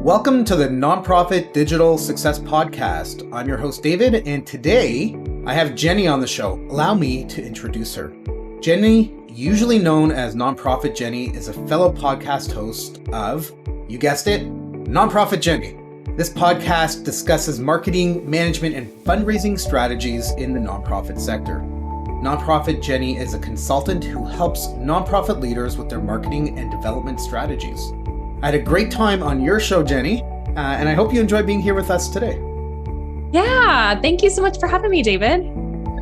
Welcome to the Nonprofit Digital Success Podcast. I'm your host, David, and today I have Jenni on the show. Allow me to introduce her. Jenni, usually known as Nonprofit Jenni, is a fellow podcast host of, you guessed it, Nonprofit Jenni. This podcast discusses marketing, management, and fundraising strategies in the nonprofit sector. Nonprofit Jenni is a consultant who helps nonprofit leaders with their marketing and development strategies. I had a great time on your show, Jenni, and I hope you enjoy being here with us today. Yeah, thank you so much for having me, David.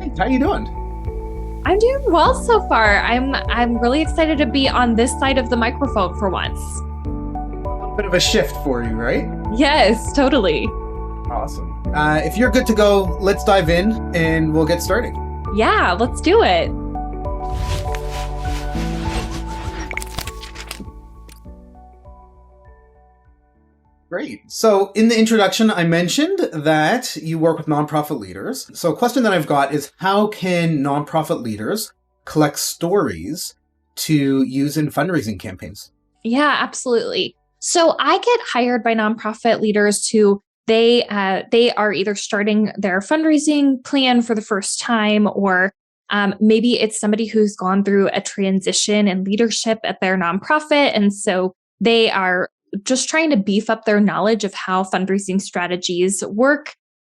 Hey, how you doing? I'm doing well so far. I'm really excited to be on this side of the microphone for once. A bit of a shift for you, right? Yes, totally. Awesome. If you're good to go, let's dive in and we'll get started. Yeah, let's do it. Great. So in the introduction, I mentioned that you work with nonprofit leaders. So a question that I've got is, how can nonprofit leaders collect stories to use in fundraising campaigns? Yeah, absolutely. So I get hired by nonprofit leaders they are either starting their fundraising plan for the first time, or maybe it's somebody who's gone through a transition in leadership at their nonprofit. And so they are just trying to beef up their knowledge of how fundraising strategies work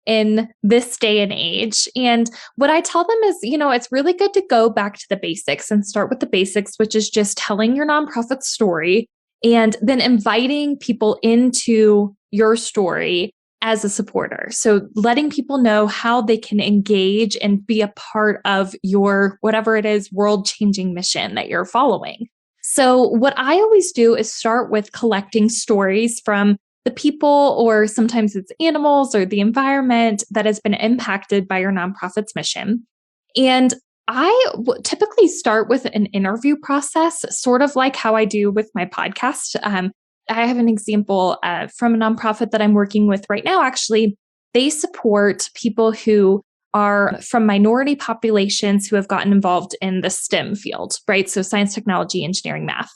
in this day and age. And what I tell them is, it's really good to go back to the basics and start with the basics, which is just telling your nonprofit story and then inviting people into your story as a supporter. So letting people know how they can engage and be a part of your, whatever it is, world-changing mission that you're following. So what I always do is start with collecting stories from the people, or sometimes it's animals or the environment that has been impacted by your nonprofit's mission. And I typically start with an interview process, sort of like how I do with my podcast. I have an example from a nonprofit that I'm working with right now. Actually, they support people who are from minority populations who have gotten involved in the STEM field, right? So science, technology, engineering, math.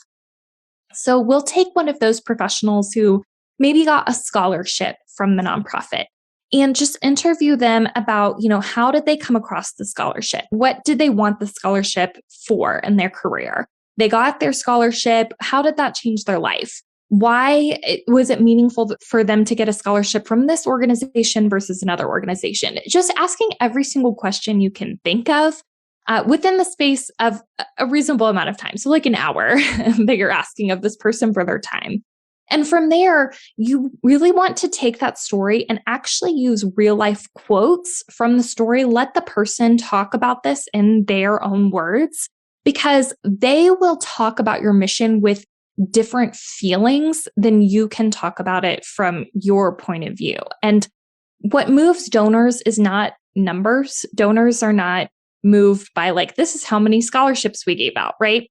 So we'll take one of those professionals who maybe got a scholarship from the nonprofit and just interview them about, how did they come across the scholarship? What did they want the scholarship for in their career? They got their scholarship. How did that change their life? Why was it meaningful for them to get a scholarship from this organization versus another organization? Just asking every single question you can think of within the space of a reasonable amount of time. So like an hour that you're asking of this person for their time. And from there, you really want to take that story and actually use real life quotes from the story. Let the person talk about this in their own words, because they will talk about your mission with different feelings than you can talk about it from your point of view. And what moves donors is not numbers. Donors are not moved by this is how many scholarships we gave out, right?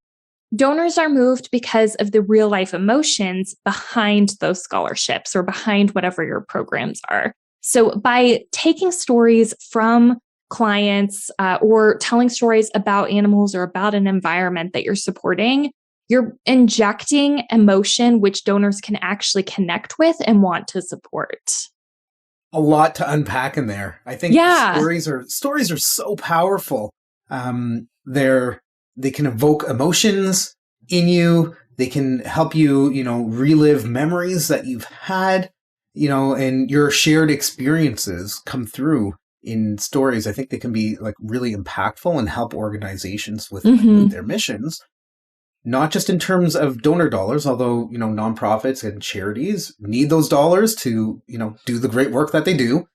Donors are moved because of the real life emotions behind those scholarships or behind whatever your programs are. So by taking stories from clients or telling stories about animals or about an environment that you're supporting, you're injecting emotion which donors can actually connect with and want to support. A lot to unpack in there. I think stories are so powerful. They can evoke emotions in you. They can help you, relive memories that you've had, and your shared experiences come through in stories. I think they can be really impactful and help organizations with their missions. Not just in terms of donor dollars, although, nonprofits and charities need those dollars to, do the great work that they do,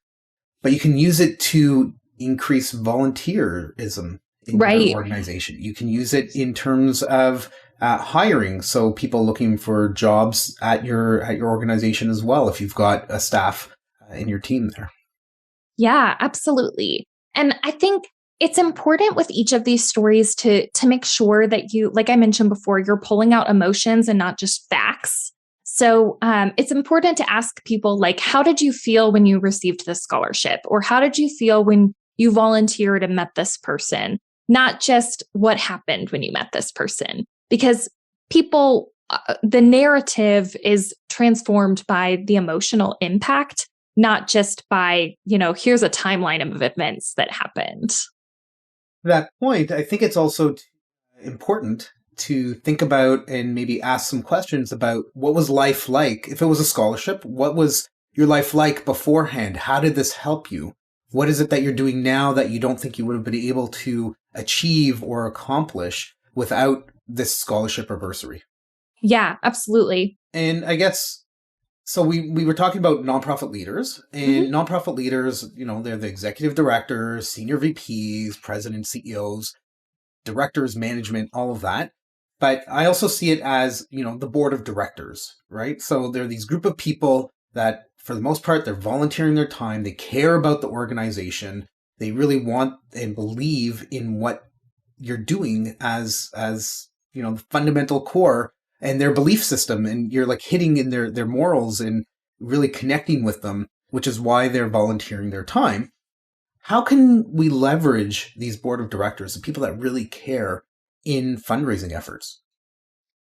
but you can use it to increase volunteerism in your organization. You can use it in terms of hiring. So people looking for jobs at your organization as well, if you've got a staff in your team there. Yeah, absolutely. And I think it's important with each of these stories to make sure that you, like I mentioned before, you're pulling out emotions and not just facts. So it's important to ask people how did you feel when you received this scholarship? Or how did you feel when you volunteered and met this person? Not just what happened when you met this person. Because people, the narrative is transformed by the emotional impact, not just by, here's a timeline of events that happened. That point, I think it's also important to think about and maybe ask some questions about what was life like? If it was a scholarship, what was your life like beforehand? How did this help you? What is it that you're doing now that you don't think you would have been able to achieve or accomplish without this scholarship or bursary? Yeah, absolutely. And I guess, so we were talking about nonprofit leaders, and nonprofit leaders, they're the executive directors, senior VPs, presidents, CEOs, directors, management, all of that. But I also see it as, the board of directors, right? So they're these group of people that, for the most part, they're volunteering their time. They care about the organization. They really want and believe in what you're doing as the fundamental core and their belief system. And you're like hitting in their morals and really connecting with them, which is why they're volunteering their time. How can we leverage these board of directors, the people that really care, in fundraising efforts?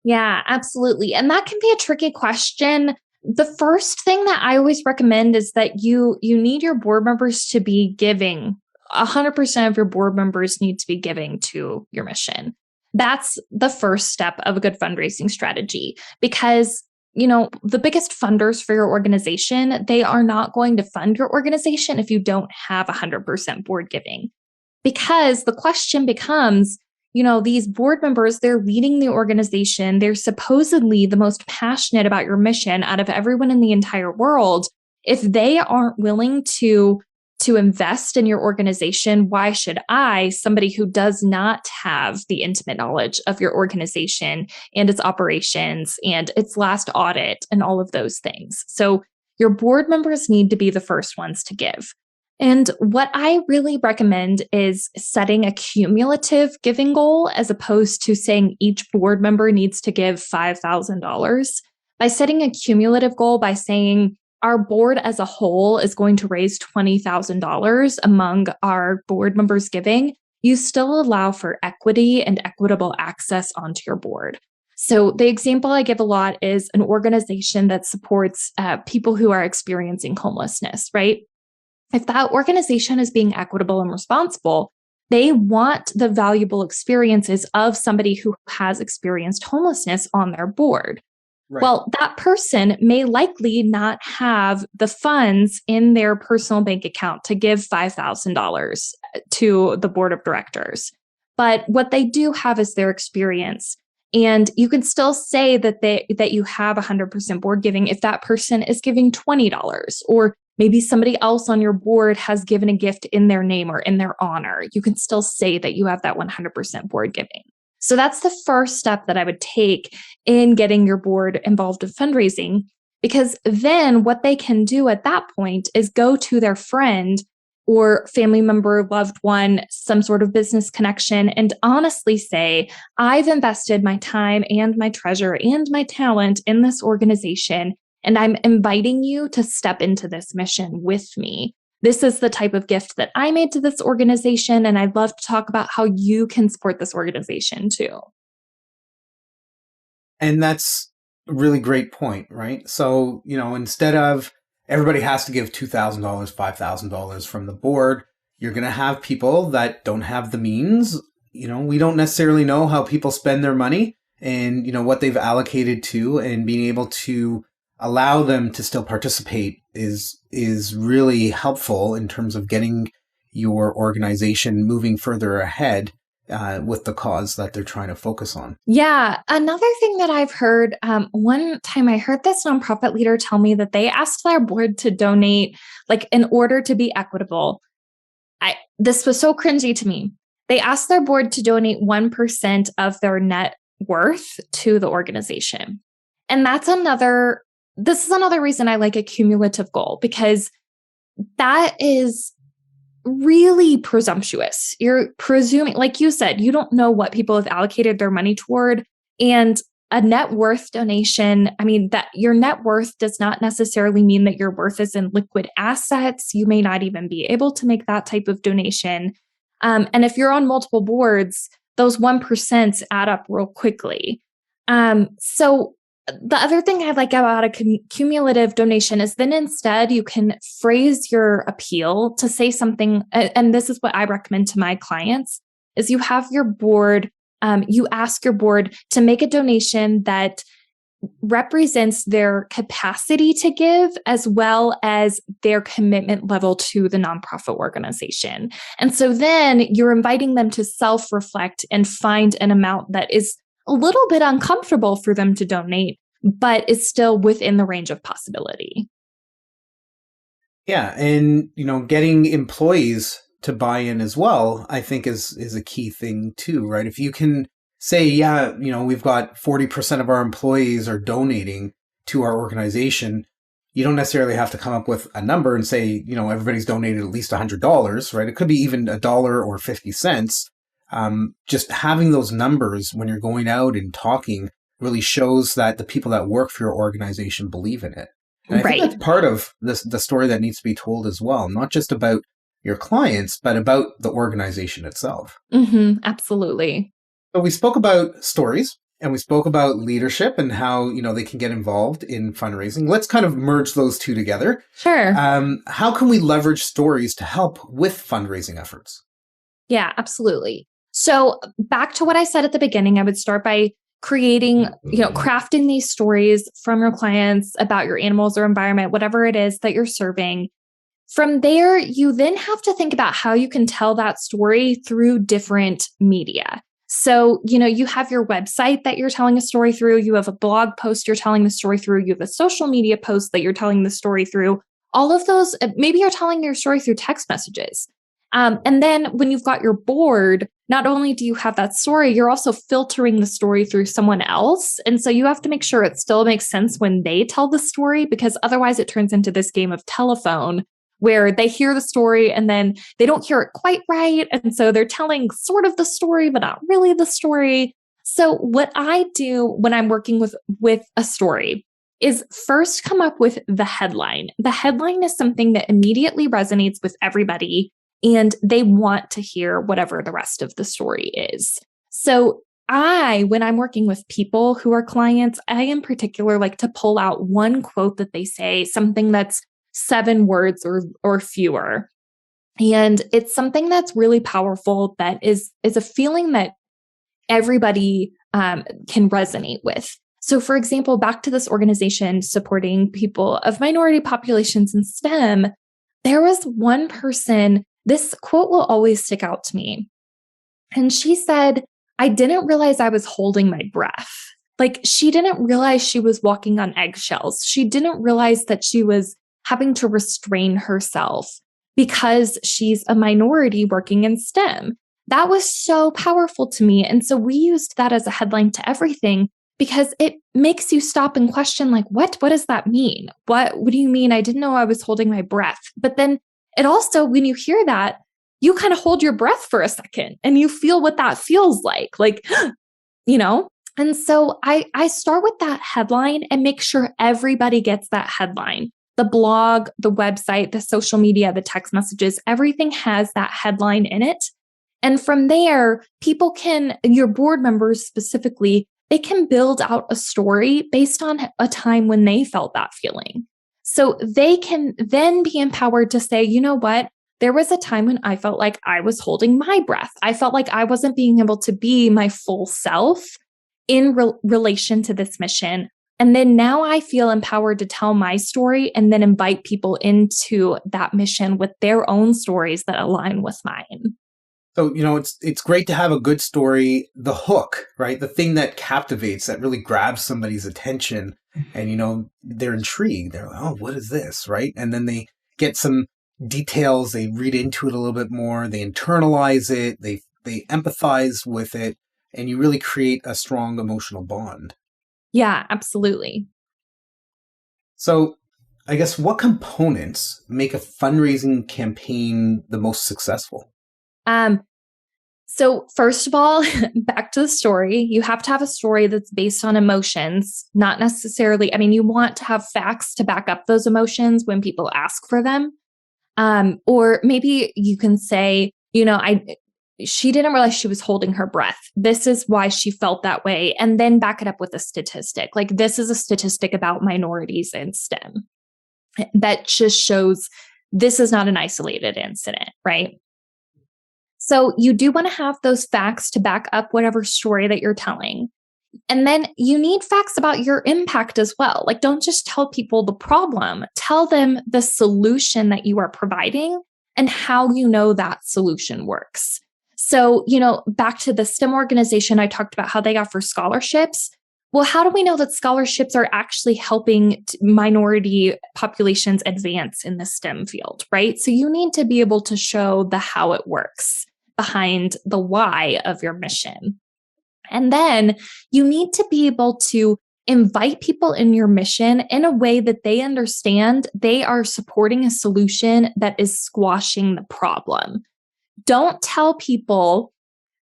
Yeah, absolutely. And that can be a tricky question. The first thing that I always recommend is that you need your board members to be giving. 100% of your board members need to be giving to your mission. That's the first step of a good fundraising strategy, because the biggest funders for your organization, they are not going to fund your organization if you don't have 100% board giving. Because the question becomes, these board members, they're leading the organization. They're supposedly the most passionate about your mission out of everyone in the entire world. If they aren't willing to invest in your organization, why should I, somebody who does not have the intimate knowledge of your organization and its operations and its last audit and all of those things? So your board members need to be the first ones to give. And what I really recommend is setting a cumulative giving goal as opposed to saying each board member needs to give $5,000. By setting a cumulative goal, by saying our board as a whole is going to raise $20,000 among our board members giving, you still allow for equity and equitable access onto your board. So the example I give a lot is an organization that supports people who are experiencing homelessness, right? If that organization is being equitable and responsible, they want the valuable experiences of somebody who has experienced homelessness on their board. Right. Well, that person may likely not have the funds in their personal bank account to give $5,000 to the board of directors. But what they do have is their experience. And you can still say that you have 100% board giving if that person is giving $20, or maybe somebody else on your board has given a gift in their name or in their honor. You can still say that you have that 100% board giving. So that's the first step that I would take in getting your board involved in fundraising, because then what they can do at that point is go to their friend or family member, loved one, some sort of business connection, and honestly say, I've invested my time and my treasure and my talent in this organization, and I'm inviting you to step into this mission with me. This is the type of gift that I made to this organization, and I'd love to talk about how you can support this organization too. And that's a really great point, right? So, instead of everybody has to give $2,000, $5,000 from the board, you're going to have people that don't have the means. We don't necessarily know how people spend their money and, what they've allocated to, and being able to allow them to still participate is really helpful in terms of getting your organization moving further ahead with the cause that they're trying to focus on. Yeah. Another thing that I've heard, one time I heard this nonprofit leader tell me that they asked their board to donate, like in order to be equitable. This was so cringy to me. They asked their board to donate 1% of their net worth to the organization. And this is another reason I like a cumulative goal, because that is really presumptuous. You're presuming, like you said, you don't know what people have allocated their money toward. And a net worth donation, that your net worth does not necessarily mean that your worth is in liquid assets. You may not even be able to make that type of donation. And if you're on multiple boards, those 1% add up real quickly. So the other thing I like about a cumulative donation is then instead you can phrase your appeal to say something. And this is what I recommend to my clients is you have your board, you ask your board to make a donation that represents their capacity to give as well as their commitment level to the nonprofit organization. And so then you're inviting them to self-reflect and find an amount that is a little bit uncomfortable for them to donate, but is still within the range of possibility. Yeah, and getting employees to buy in as well, I think is a key thing too, right? If you can say, yeah, we've got 40% of our employees are donating to our organization, you don't necessarily have to come up with a number and say, everybody's donated at least $100, right? It could be even $1 or 50 cents. Just having those numbers when you're going out and talking really shows that the people that work for your organization believe in it. And I think that's part of the story that needs to be told as well, not just about your clients, but about the organization itself. Mm-hmm, absolutely. So we spoke about stories and we spoke about leadership and how, they can get involved in fundraising. Let's kind of merge those two together. Sure. How can we leverage stories to help with fundraising efforts? Yeah, absolutely. So back to what I said at the beginning, I would start by creating, crafting these stories from your clients about your animals or environment, whatever it is that you're serving. From there, you then have to think about how you can tell that story through different media. So, you have your website that you're telling a story through, you have a blog post you're telling the story through, you have a social media post that you're telling the story through. All of those, maybe you're telling your story through text messages. And then when you've got your board, not only do you have that story, you're also filtering the story through someone else. And so you have to make sure it still makes sense when they tell the story, because otherwise it turns into this game of telephone where they hear the story and then they don't hear it quite right. And so they're telling sort of the story, but not really the story. So what I do when I'm working with a story is first come up with the headline. The headline is something that immediately resonates with everybody, and they want to hear whatever the rest of the story is. So when I'm working with people who are clients, I in particular like to pull out one quote that they say, something that's 7 words or fewer. And it's something that's really powerful that is a feeling that everybody can resonate with. So for example, back to this organization supporting people of minority populations in STEM, there was one person, this quote will always stick out to me. And she said, "I didn't realize I was holding my breath." Like she didn't realize she was walking on eggshells. She didn't realize that she was having to restrain herself because she's a minority working in STEM. That was so powerful to me. And so we used that as a headline to everything because it makes you stop and question, like, what does that mean? What do you mean? I didn't know I was holding my breath. But then it also, when you hear that, you kind of hold your breath for a second and you feel what that feels like, And so I start with that headline and make sure everybody gets that headline. The blog, the website, the social media, the text messages, everything has that headline in it. And from there, people your board members specifically, they can build out a story based on a time when they felt that feeling. So they can then be empowered to say, you know what? There was a time when I felt like I was holding my breath. I felt like I wasn't being able to be my full self in relation to this mission. And then now I feel empowered to tell my story and then invite people into that mission with their own stories that align with mine. So, it's great to have a good story, the hook, right? The thing that captivates, that really grabs somebody's attention and, they're intrigued. They're like, oh, what is this, right? And then they get some details, they read into it a little bit more, they internalize it, they empathize with it, and you really create a strong emotional bond. Yeah, absolutely. So I guess what components make a fundraising campaign the most successful? So first of all, back to the story, you have to have a story that's based on emotions, not necessarily, you want to have facts to back up those emotions when people ask for them. Or maybe you can say, she didn't realize she was holding her breath. This is why she felt that way. And then back it up with a statistic. Like, this is a statistic about minorities in STEM that just shows this is not an isolated incident, right? So you do want to have those facts to back up whatever story that you're telling. And then you need facts about your impact as well. Like, don't just tell people the problem, tell them the solution that you are providing and how you know that solution works. So, back to the STEM organization, I talked about how they offer scholarships. Well, how do we know that scholarships are actually helping minority populations advance in the STEM field, right? So you need to be able to show the how it works behind the why of your mission. And then you need to be able to invite people in your mission in a way that they understand they are supporting a solution that is squashing the problem. Don't tell people,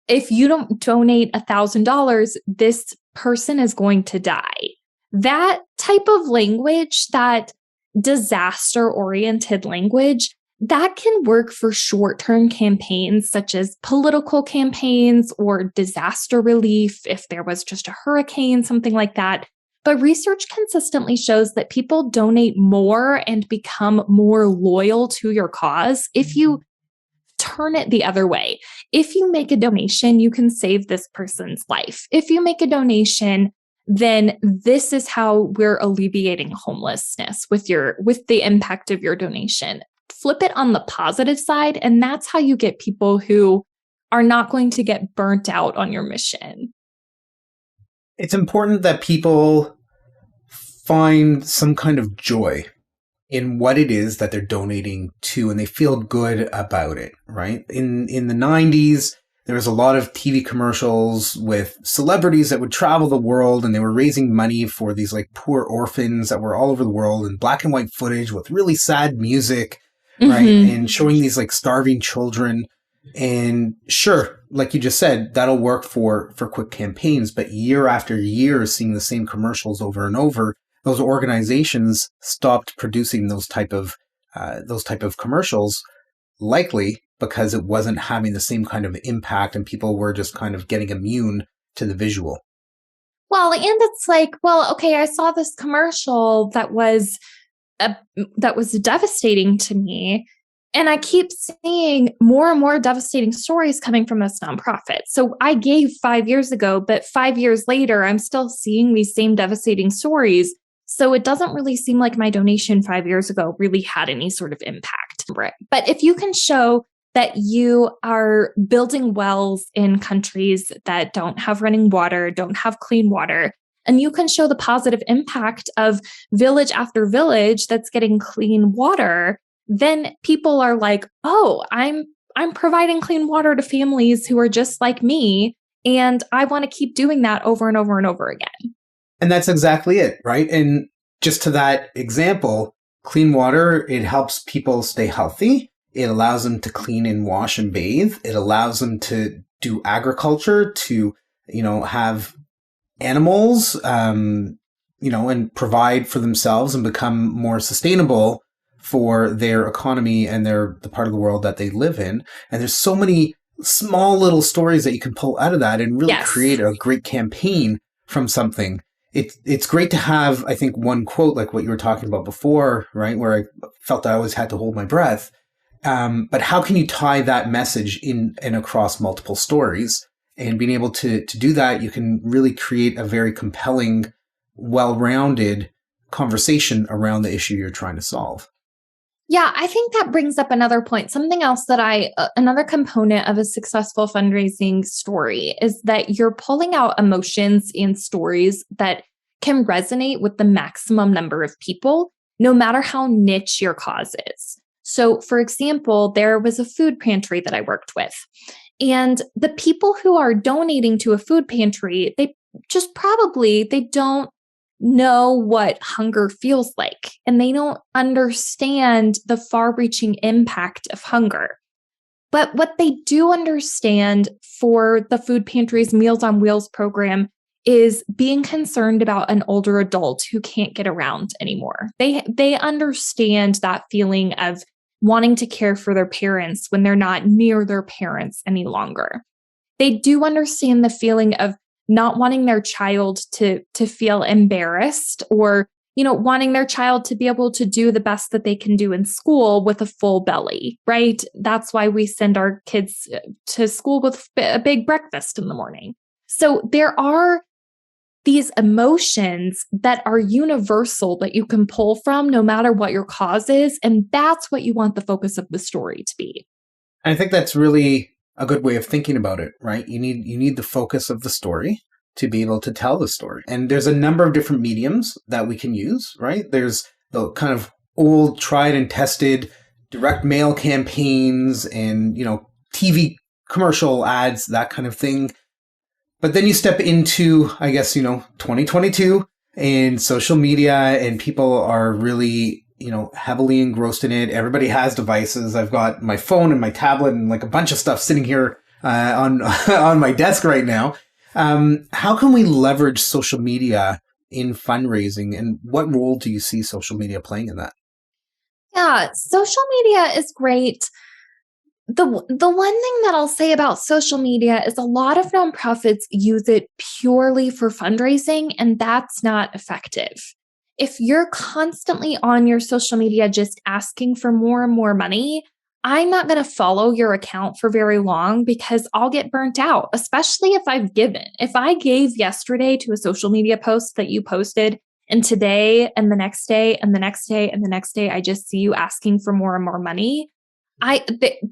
if you don't donate $1,000, this person is going to die. That type of language, that disaster-oriented language, that can work for short-term campaigns such as political campaigns or disaster relief if there was just a hurricane, something like that. But research consistently shows that people donate more and become more loyal to your cause if you turn it the other way. If you make a donation, you can save this person's life. If you make a donation, then this is how we're alleviating homelessness with the impact of your donation. Flip it on the positive side, and that's how you get people who are not going to get burnt out on your mission. It's important that people find some kind of joy in what it is that they're donating to, and they feel good about it, right? In the 90s, there was a lot of TV commercials with celebrities that would travel the world, and they were raising money for these like poor orphans that were all over the world, and black and white footage with really sad music, right? And showing these like starving children. And sure, like you just said, that'll work for quick campaigns, but year after year, seeing the same commercials over and over, those organizations stopped producing those type of commercials, likely because it wasn't having the same kind of impact, and people were just kind of getting immune to the visual. Well, and it's like, well, okay, I saw this commercial that was devastating to me. And I keep seeing more and more devastating stories coming from this nonprofit. So I gave 5 years ago, but 5 years later, I'm still seeing these same devastating stories. So it doesn't really seem like my donation 5 years ago really had any sort of impact. Right. But if you can show that you are building wells in countries that don't have running water, don't have clean water, and you can show the positive impact of village after village that's getting clean water, then people are like, oh, I'm providing clean water to families who are just like me, and I want to keep doing that over and over and over again. And that's exactly it, right? And just to that example, clean water, it helps people stay healthy. It allows them to clean and wash and bathe. It allows them to do agriculture, to, have animals, and provide for themselves and become more sustainable for their economy and the part of the world that they live in. And there's so many small little stories that you can pull out of that and really create a great campaign from something. It's great to have, I think, one quote like what you were talking about before, right? Where I felt I always had to hold my breath. But how can you tie that message in and across multiple stories? And being able to do that, you can really create a very compelling, well-rounded conversation around the issue you're trying to solve. Yeah, I think that brings up another point. Something else that another component of a successful fundraising story is that you're pulling out emotions and stories that can resonate with the maximum number of people, no matter how niche your cause is. So, for example, there was a food pantry that I worked with, and the people who are donating to a food pantry, they don't know what hunger feels like, and they don't understand the far-reaching impact of hunger. But what they do understand for the food pantry's Meals on Wheels program is being concerned about an older adult who can't get around anymore. They understand that feeling of wanting to care for their parents when they're not near their parents any longer. They do understand the feeling of not wanting their child to feel embarrassed, or wanting their child to be able to do the best that they can do in school with a full belly, right? That's why we send our kids to school with a big breakfast in the morning. So there are these emotions that are universal that you can pull from no matter what your cause is. And that's what you want the focus of the story to be. I think that's really a good way of thinking about it, right? You need the focus of the story to be able to tell the story. And there's a number of different mediums that we can use, right? There's the kind of old, tried and tested direct mail campaigns and, TV commercial ads, that kind of thing. But then you step into, I guess, 2022 and social media, and people are really, heavily engrossed in it. Everybody has devices. I've got my phone and my tablet and like a bunch of stuff sitting here on on my desk right now. How can we leverage social media in fundraising, and what role do you see social media playing in that? Yeah, social media is great. The one thing that I'll say about social media is a lot of nonprofits use it purely for fundraising, and that's not effective. If you're constantly on your social media just asking for more and more money, I'm not going to follow your account for very long because I'll get burnt out, especially if I've given. If I gave yesterday to a social media post that you posted, and today and the next day and the next day and the next day, I just see you asking for more and more money,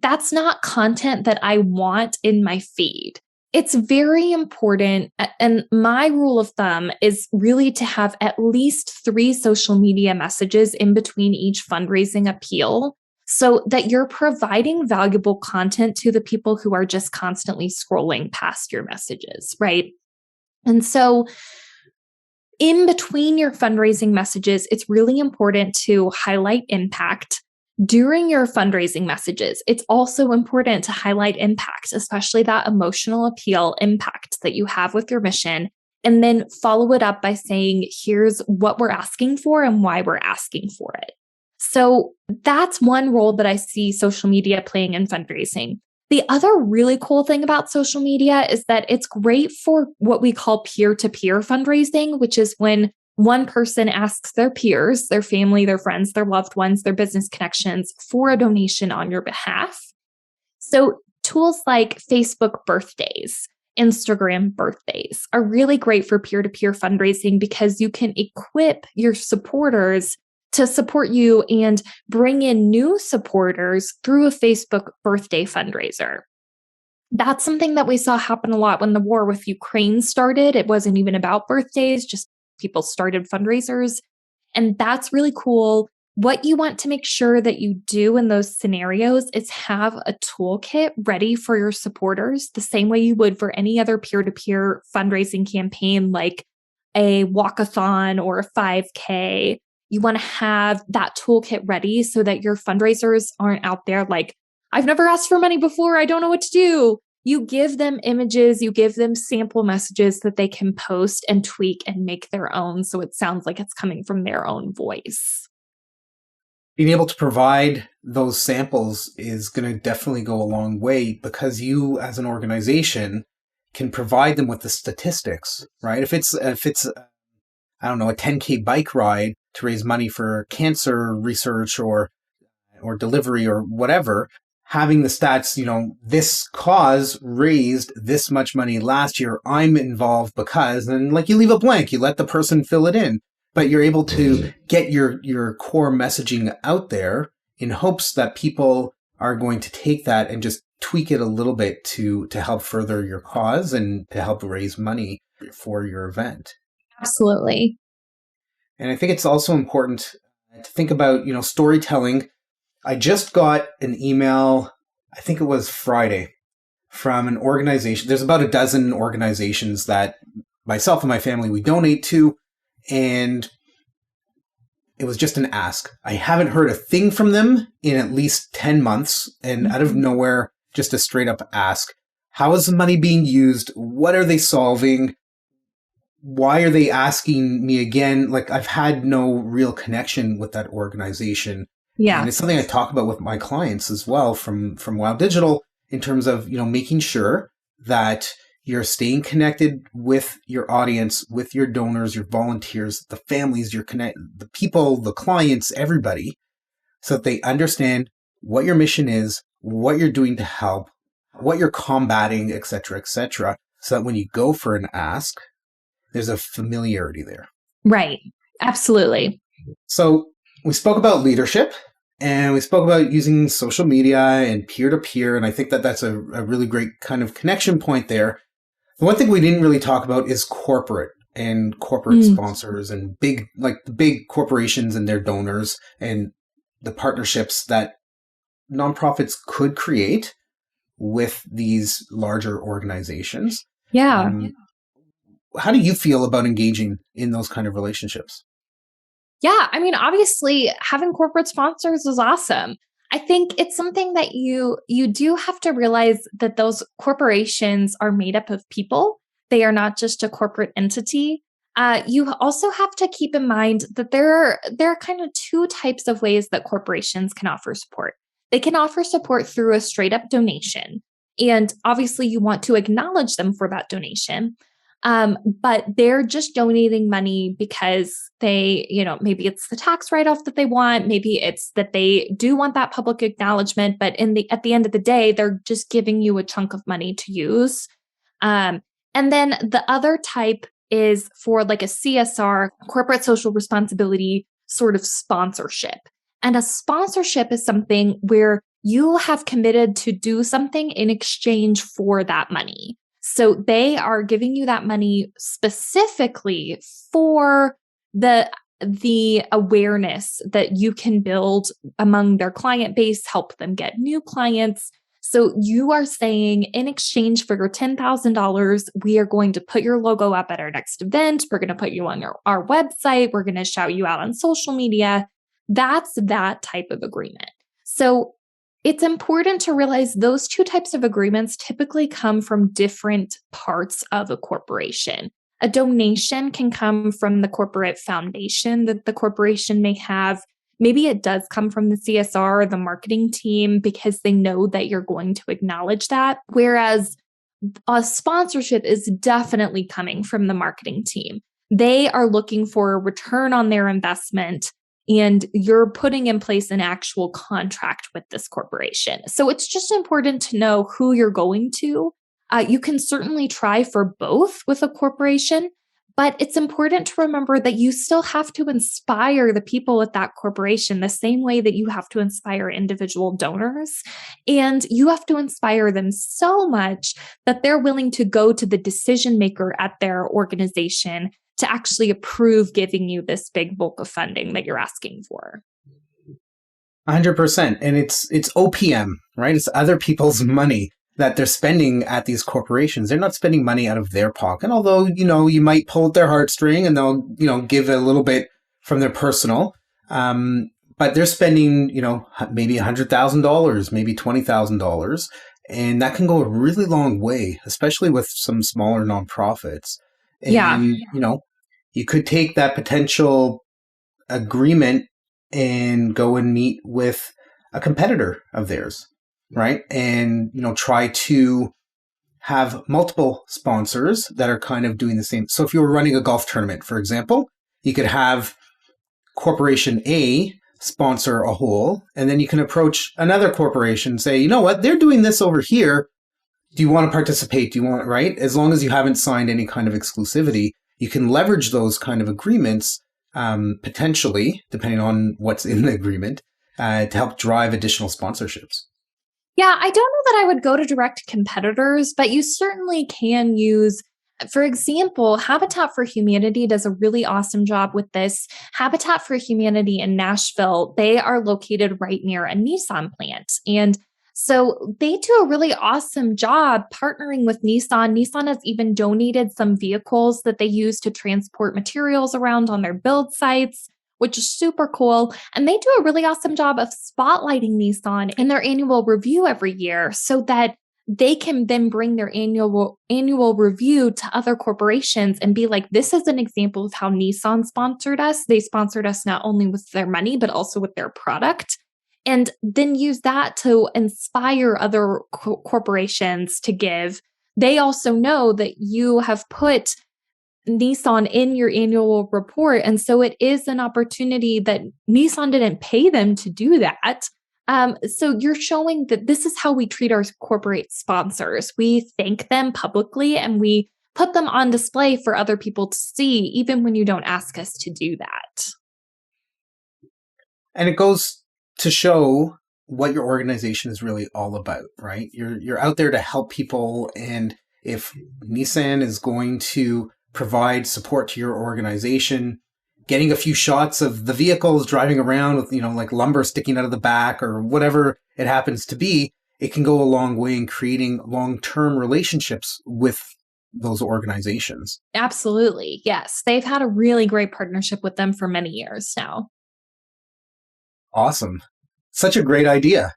that's not content that I want in my feed. It's very important. And my rule of thumb is really to have at least 3 social media messages in between each fundraising appeal so that you're providing valuable content to the people who are just constantly scrolling past your messages, right? And so in between your fundraising messages, it's really important to highlight impact. During your fundraising messages, it's also important to highlight impact, especially that emotional appeal impact that you have with your mission, and then follow it up by saying, here's what we're asking for and why we're asking for it. So that's one role that I see social media playing in fundraising. The other really cool thing about social media is that it's great for what we call peer-to-peer fundraising, which is when one person asks their peers, their family, their friends, their loved ones, their business connections for a donation on your behalf. So tools like Facebook birthdays, Instagram birthdays are really great for peer-to-peer fundraising because you can equip your supporters to support you and bring in new supporters through a Facebook birthday fundraiser. That's something that we saw happen a lot when the war with Ukraine started. It wasn't even about birthdays, just people started fundraisers. And that's really cool. What you want to make sure that you do in those scenarios is have a toolkit ready for your supporters, the same way you would for any other peer-to-peer fundraising campaign like a walkathon or a 5K. You want to have that toolkit ready so that your fundraisers aren't out there like, I've never asked for money before, I don't know what to do. You give them images, you give them sample messages that they can post and tweak and make their own so it sounds like it's coming from their own voice. Being able to provide those samples is going to definitely go a long way because you as an organization can provide them with the statistics, right? If it's I don't know, a 10K bike ride to raise money for cancer research or delivery or whatever, having the stats, this cause raised this much money last year, I'm involved because, and like you leave a blank, you let the person fill it in, but you're able to get your core messaging out there in hopes that people are going to take that and just tweak it a little bit to help further your cause and to help raise money for your event. Absolutely. And I think it's also important to think about, storytelling. I just got an email, I think it was Friday, from an organization. There's about a dozen organizations that myself and my family, we donate to. And it was just an ask. I haven't heard a thing from them in at least 10 months. And out of nowhere, just a straight up ask. How is the money being used? What are they solving? Why are they asking me again? Like, I've had no real connection with that organization. Yeah. And it's something I talk about with my clients as well from Wild Digital in terms of, making sure that you're staying connected with your audience, with your donors, your volunteers, the families, the people, the clients, everybody, so that they understand what your mission is, what you're doing to help, what you're combating, et cetera, so that when you go for an ask, there's a familiarity there. Right. Absolutely. So we spoke about leadership and we spoke about using social media and peer-to-peer. And I think that that's a really great kind of connection point there. The one thing we didn't really talk about is corporate sponsors and the big corporations and their donors and the partnerships that nonprofits could create with these larger organizations. Yeah. How do you feel about engaging in those kind of relationships? Yeah. I mean, obviously having corporate sponsors is awesome. I think it's something that you do have to realize that those corporations are made up of people. They are not just a corporate entity. You also have to keep in mind that there are kind of two types of ways that corporations can offer support. They can offer support through a straight up donation. And obviously, you want to acknowledge them for that donation. But they're just donating money because they, maybe it's the tax write-off that they want. Maybe it's that they do want that public acknowledgement, but at the end of the day, they're just giving you a chunk of money to use. And then the other type is for like a CSR, corporate social responsibility sort of sponsorship. And a sponsorship is something where you have committed to do something in exchange for that money. So they are giving you that money specifically for the awareness that you can build among their client base, help them get new clients. So you are saying, in exchange for your $10,000, we are going to put your logo up at our next event. We're going to put you on our website. We're going to shout you out on social media. That's that type of agreement. So it's important to realize those two types of agreements typically come from different parts of a corporation. A donation can come from the corporate foundation that the corporation may have. Maybe it does come from the CSR or the marketing team because they know that you're going to acknowledge that. Whereas a sponsorship is definitely coming from the marketing team. They are looking for a return on their investment, and you're putting in place an actual contract with this corporation. So it's just important to know who you're going to. You can certainly try for both with a corporation, but it's important to remember that you still have to inspire the people at that corporation the same way that you have to inspire individual donors. And you have to inspire them so much that they're willing to go to the decision maker at their organization to actually approve giving you this big bulk of funding that you're asking for. 100%. And it's OPM, right? It's other people's money that they're spending at these corporations. They're not spending money out of their pocket, although, you might pull at their heartstring and they'll, give a little bit from their personal. But they're spending, maybe $100,000, maybe $20,000. And that can go a really long way, especially with some smaller nonprofits. And, you could take that potential agreement and go and meet with a competitor of theirs, right? And, try to have multiple sponsors that are kind of doing the same. So if you were running a golf tournament, for example, you could have Corporation A sponsor a hole, and then you can approach another corporation and say, you know what, they're doing this over here. Do you want to participate? Do you want, right? As long as you haven't signed any kind of exclusivity, you can leverage those kind of agreements, potentially, depending on what's in the agreement, to help drive additional sponsorships. Yeah, I don't know that I would go to direct competitors, but you certainly can use, for example, Habitat for Humanity does a really awesome job with this. Habitat for Humanity in Nashville, they are located right near a Nissan plant. And so they do a really awesome job partnering with Nissan. Nissan has even donated some vehicles that they use to transport materials around on their build sites, which is super cool. And they do a really awesome job of spotlighting Nissan in their annual review every year so that they can then bring their annual review to other corporations and be like, this is an example of how Nissan sponsored us. They sponsored us not only with their money, but also with their product. and then use that to inspire other corporations to give. They also know that you have put Nissan in your annual report. And so it is an opportunity that Nissan didn't pay them to do that. So you're showing that this is how we treat our corporate sponsors. We thank them publicly and we put them on display for other people to see, even when you don't ask us to do that. And it goes to show what your organization is really all about, right? You're out there to help people. And if Nissan is going to provide support to your organization, getting a few shots of the vehicles driving around with, like lumber sticking out of the back or whatever it happens to be, it can go a long way in creating long-term relationships with those organizations. Absolutely. Yes. They've had a really great partnership with them for many years now. Awesome. Such a great idea.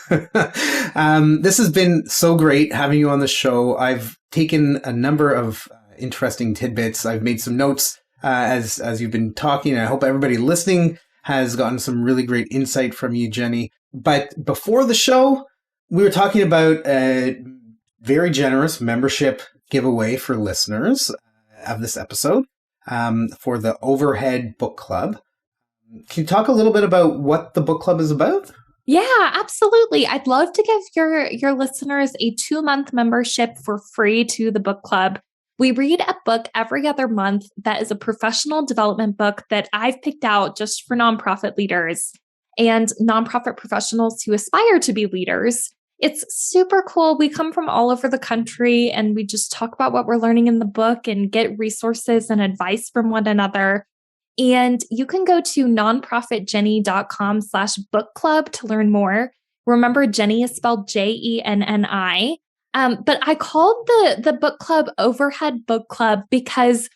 This has been so great having you on the show. I've taken a number of interesting tidbits. I've made some notes as you've been talking. I hope everybody listening has gotten some really great insight from you, Jenni. But before the show, we were talking about a very generous membership giveaway for listeners of this episode for the Overhead Book Club. Can you talk a little bit about what the book club is about? Yeah, absolutely. I'd love to give your listeners a 2-month membership for free to the book club. We read a book every other month that is a professional development book that I've picked out just for nonprofit leaders and nonprofit professionals who aspire to be leaders. It's super cool. We come from all over the country and we just talk about what we're learning in the book and get resources and advice from one another. And you can go to nonprofitjenni.com/book club to learn more. Remember, Jenni is spelled Jenni. But I called the book club Overhead Book Club because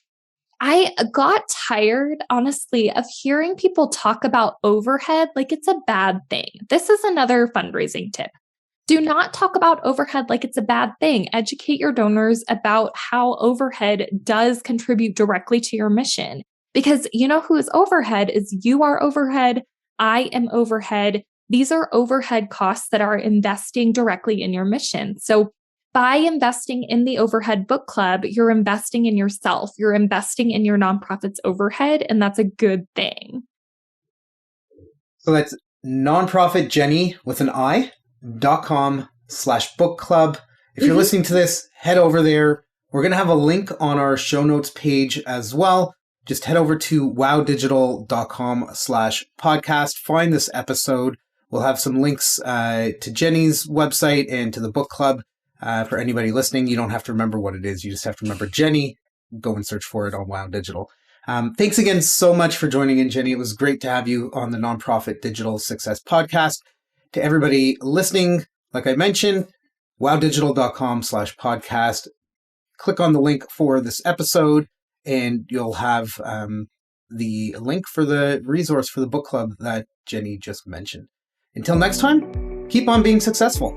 I got tired, honestly, of hearing people talk about overhead like it's a bad thing. This is another fundraising tip. Do not talk about overhead like it's a bad thing. Educate your donors about how overhead does contribute directly to your mission. Because you know who is overhead is you are overhead. I am overhead. These are overhead costs that are investing directly in your mission. So by investing in the Overhead Book Club, you're investing in yourself. You're investing in your nonprofit's overhead, and that's a good thing. So that's nonprofitjenni with an I.com/book club. If you're listening to this, head over there. We're going to have a link on our show notes page as well. Just head over to wowdigital.com/podcast. Find this episode. We'll have some links to Jenni's website and to the book club. For anybody listening, you don't have to remember what it is. You just have to remember Jenni. Go and search for it on Wow Digital. Thanks again so much for joining in, Jenni. It was great to have you on the Nonprofit Digital Success Podcast. To everybody listening, like I mentioned, wowdigital.com/podcast. Click on the link for this episode, and you'll have the link for the resource for the book club that Jenni just mentioned. Until next time, keep on being successful.